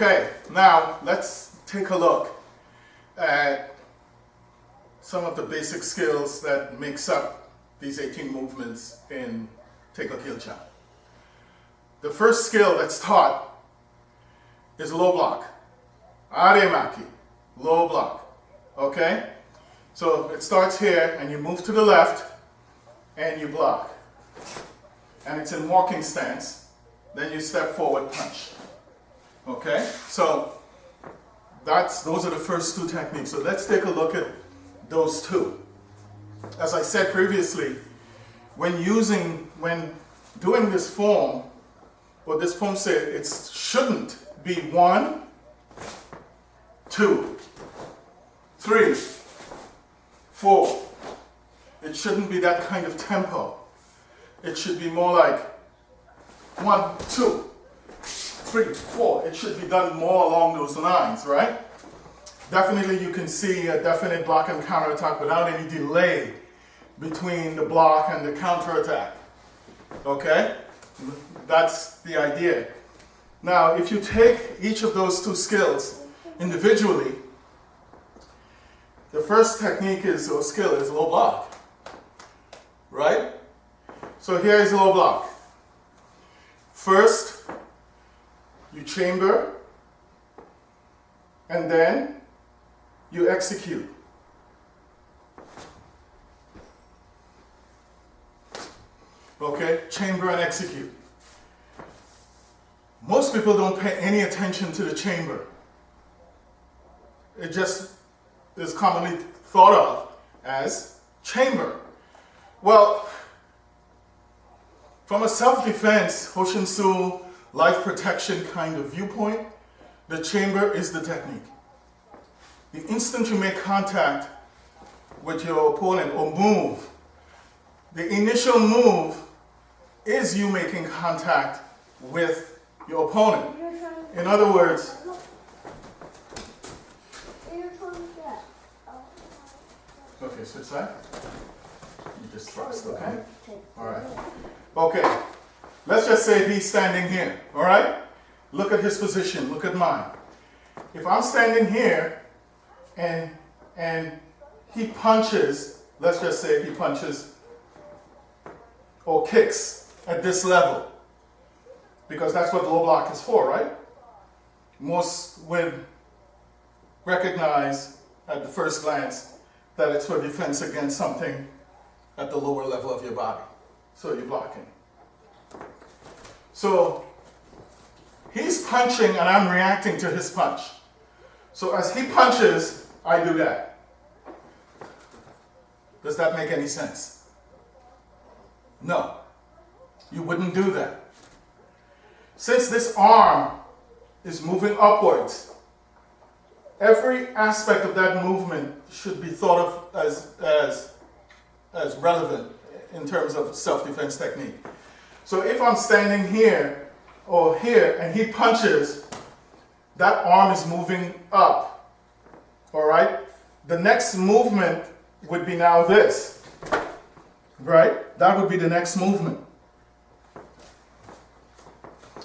Okay, now let's take a look at some of the basic skills that makes up these 18 movements in Taekwondo. The first skill that's taught is low block. Aremaki, low block. Okay? So it starts here and you move to the left and you block. And it's in walking stance. Then you step forward, punch. Okay? So those are the first two techniques. So let's take a look at those two. As I said previously, when doing this form, or this Poomsae, it shouldn't be 1, 2, 3, 4. It shouldn't be that kind of tempo. It should be more like 1, 2, 3, 4. It should be done more along those lines, right? Definitely you can see a definite block and counterattack without any delay between the block and the counterattack. Okay? That's the idea. Now, if you take each of those two skills individually, the first technique or skill is low block. Right? So here is low block. First, you chamber, and then you execute. Okay, chamber and execute. Most people don't pay any attention to the chamber. It just is commonly thought of as chamber. Well, from a self-defense, Hoshinsu, life protection kind of viewpoint, the chamber is the technique. The instant you make contact with your opponent or move, the initial move is you making contact with your opponent. In other words, okay, switch side. You just thrust, okay? All right. Okay, let's just say he's standing here, all right? Look at his position, look at mine. If I'm standing here and he punches, let's just say he punches or kicks at this level, because that's what low block is for, right? Most would recognize at the first glance that it's for defense against something at the lower level of your body. So you're blocking. So he's punching and I'm reacting to his punch. So as he punches, I do that. Does that make any sense? No. You wouldn't do that. Since this arm is moving upwards, every aspect of that movement should be thought of as relevant in terms of self-defense technique. So if I'm standing here or here and he punches, that arm is moving up. All right? The next movement would be now this. Right? That would be the next movement.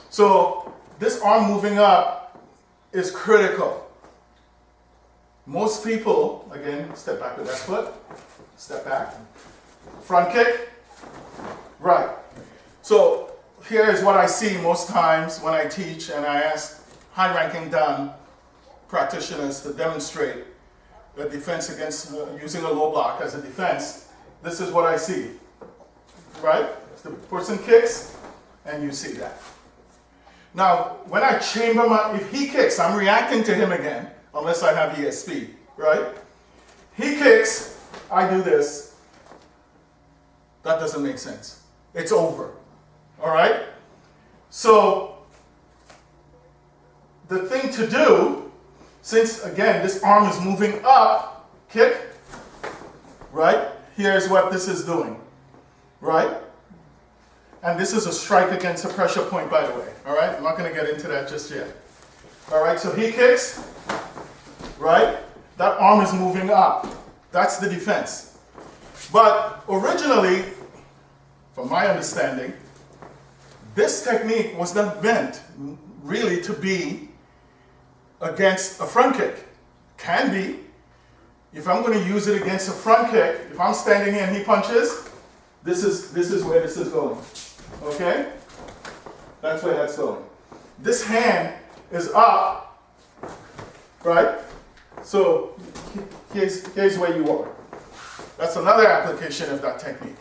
So this arm moving up is critical. Most people, again, step back with that foot, step back, front kick, right. So here is what I see most times when I teach and I ask high-ranking Dan practitioners to demonstrate the defense against using a low block as a defense. This is what I see, right? The person kicks and you see that. Now, when I chamber if he kicks, I'm reacting to him again, unless I have ESP, right? He kicks, I do this. That doesn't make sense. It's over, all right? So, the thing to do, since again, this arm is moving up, kick, right? Here's what this is doing, right? And this is a strike against a pressure point, by the way, all right? I'm not gonna get into that just yet. All right, so he kicks, right? That arm is moving up. That's the defense. But originally, from my understanding, this technique was not meant really to be against a front kick. Can be. If I'm going to use it against a front kick, if I'm standing here and he punches, this is where this is going. Okay? That's where that's going. This hand is up, right? So here's where you are. That's another application of that technique.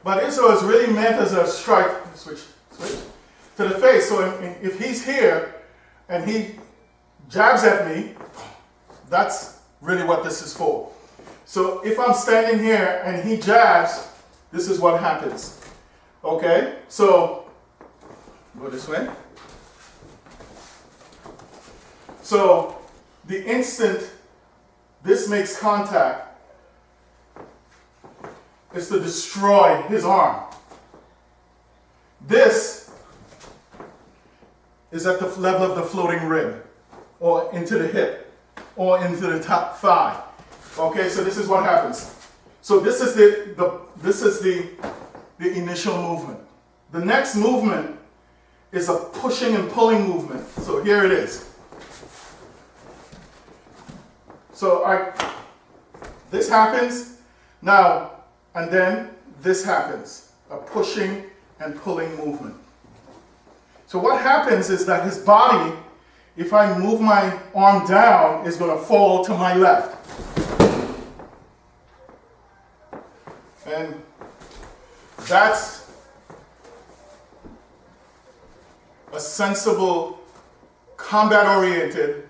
But ISO is really meant as a strike, switch, to the face. So if he's here and he jabs at me, that's really what this is for. So if I'm standing here and he jabs, this is what happens. Okay? So, go this way. So, the instant this makes contact is to destroy his arm. This is at the level of the floating rib, or into the hip, or into the top thigh. Okay, so this is what happens. So this is the initial movement. The next movement is a pushing and pulling movement. So here it is. So this happens now, and then this happens, a pushing and pulling movement. So what happens is that his body, if I move my arm down, is going to fall to my left. And that's a sensible, combat-oriented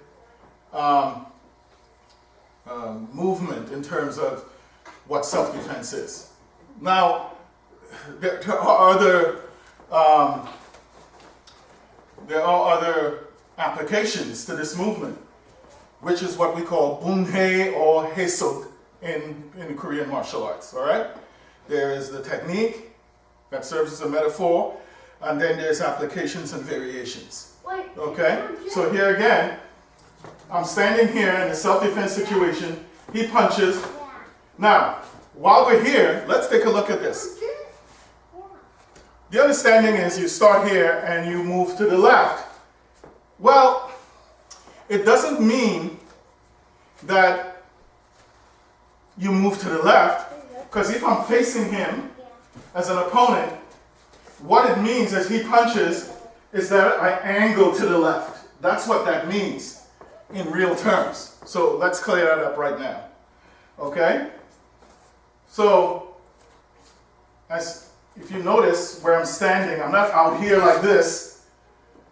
movement in terms of what self-defense is. Now, there are other applications to this movement, which is what we call Boon Hae or Hae Seog in Korean martial arts. All right, there is the technique that serves as a metaphor, and then there's applications and variations. Okay, so here again, I'm standing here in a self-defense situation. He punches. Now, while we're here, let's take a look at this. The understanding is you start here and you move to the left. Well, it doesn't mean that you move to the left, because if I'm facing him as an opponent, what it means as he punches is that I angle to the left. That's what that means in real terms. So let's clear that up right now. Okay? So, if you notice where I'm standing, I'm not out here like this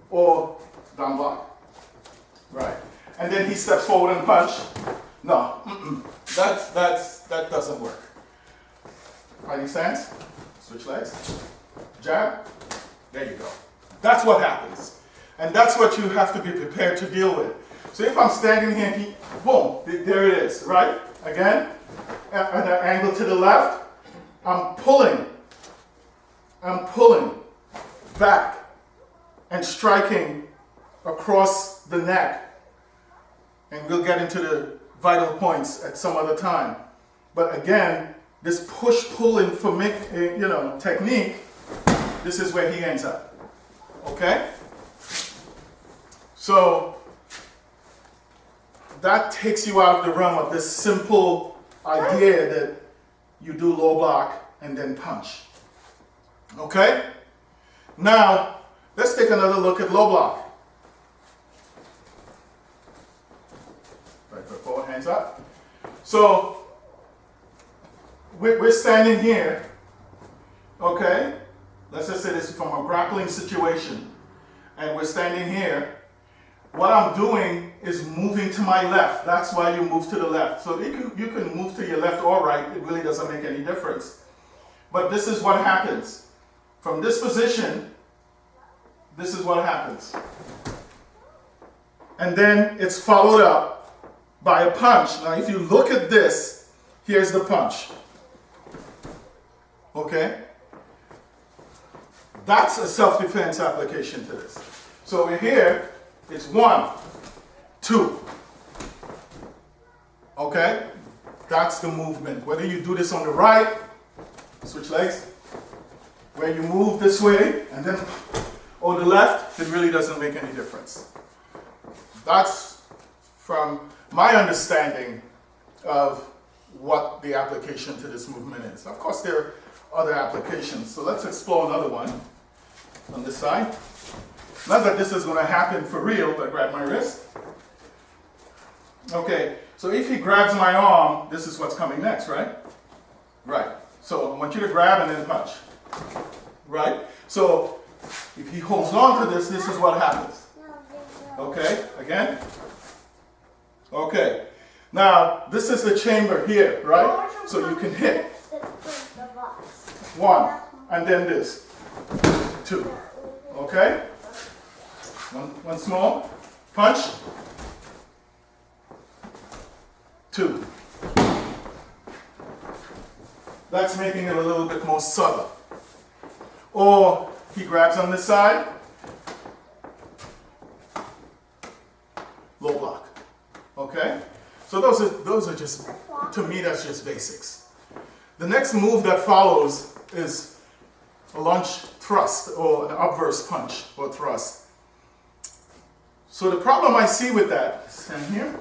or down block. Right. And then he steps forward and punch. No. That doesn't work. Fighting stance. Switch legs. Jab. There you go. That's what happens. And that's what you have to be prepared to deal with. So if I'm standing here, boom, there it is, right? Again, at an angle to the left, I'm pulling back and striking across the neck. And we'll get into the vital points at some other time. But again, this push-pull technique, this is where he ends up. Okay? So that takes you out of the realm of this simple idea that you do low block and then punch. Okay? Now, let's take another look at low block. Right foot forward, hands up. So, we're standing here, okay? Let's just say this is from a grappling situation. And we're standing here. What I'm doing is moving to my left. That's why you move to the left. So you can move to your left or right. It really doesn't make any difference. But this is what happens. From this position, this is what happens. And then it's followed up by a punch. Now if you look at this, here's the punch. Okay? That's a self-defense application to this. So we're here. It's 1, 2. Okay? That's the movement. Whether you do this on the right, switch legs, where you move this way, and then, or the left, it really doesn't make any difference. That's from my understanding of what the application to this movement is. Of course, there are other applications. So let's explore another one on this side. Not that this is going to happen for real, but grab my wrist. Okay, so if he grabs my arm, this is what's coming next, right? Right. So I want you to grab and then punch. Right? So if he holds on to this, this is what happens. Okay, again. Okay. Now, this is the chamber here, right? So you can hit. One, and then this. Two. Okay? Once more. Punch. Two. That's making it a little bit more subtle. Or he grabs on this side. Low block. Okay? So those are just, to me, that's just basics. The next move that follows is a lunge thrust or an obverse punch or thrust. So the problem I see with that, stand here,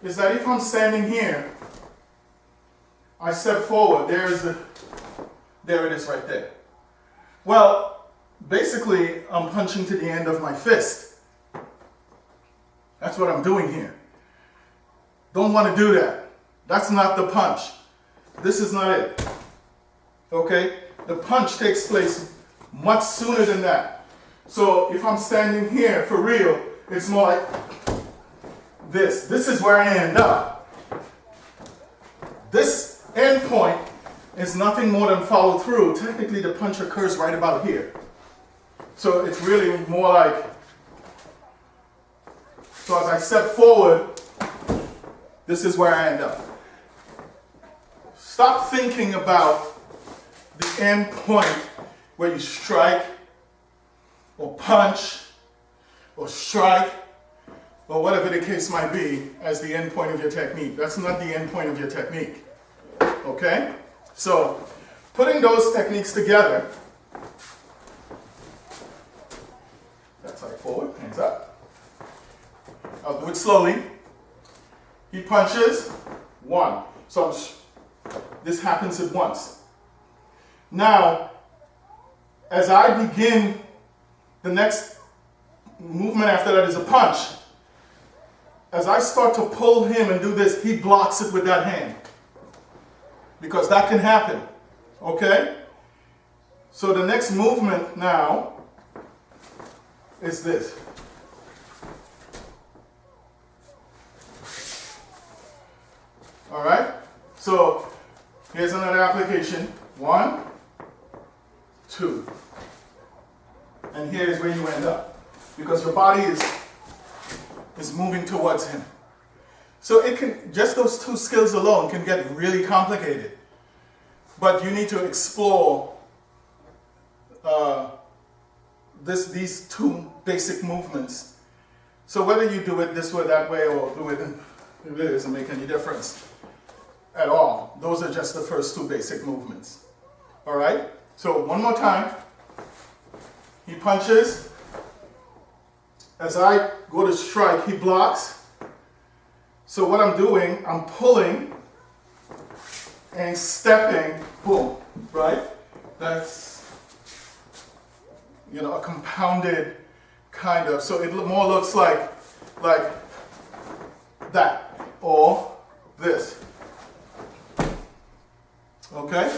is that if I'm standing here, I step forward, there it is right there. Well, basically, I'm punching to the end of my fist. That's what I'm doing here. Don't want to do that. That's not the punch. This is not it. Okay? The punch takes place much sooner than that. So if I'm standing here for real, it's more like this. This is where I end up. This end point is nothing more than follow through. Technically, the punch occurs right about here. So it's really more like, so as I step forward, this is where I end up. Stop thinking about the end point where you strike or punch or strike or whatever the case might be as the end point of your technique. That's not the end point of your technique. Okay? So, putting those techniques together, that's like forward, hands up. I'll do it slowly. He punches, one. So this happens at once. Now, as I begin, the next movement after that is a punch. As I start to pull him and do this, he blocks it with that hand. Because that can happen. Okay? So the next movement now is this. All right? So here's another application. 1, 2. And here's where you end up. Because your body is moving towards him. So it can, just those two skills alone can get really complicated. But you need to explore these two basic movements. So whether you do it this way, that way, or do it, it really doesn't make any difference at all. Those are just the first two basic movements. All right? So one more time. He punches. As I go to strike, he blocks. So what I'm doing, I'm pulling and stepping, boom, right? That's, a compounded kind of, so it more looks like that, or this. Okay?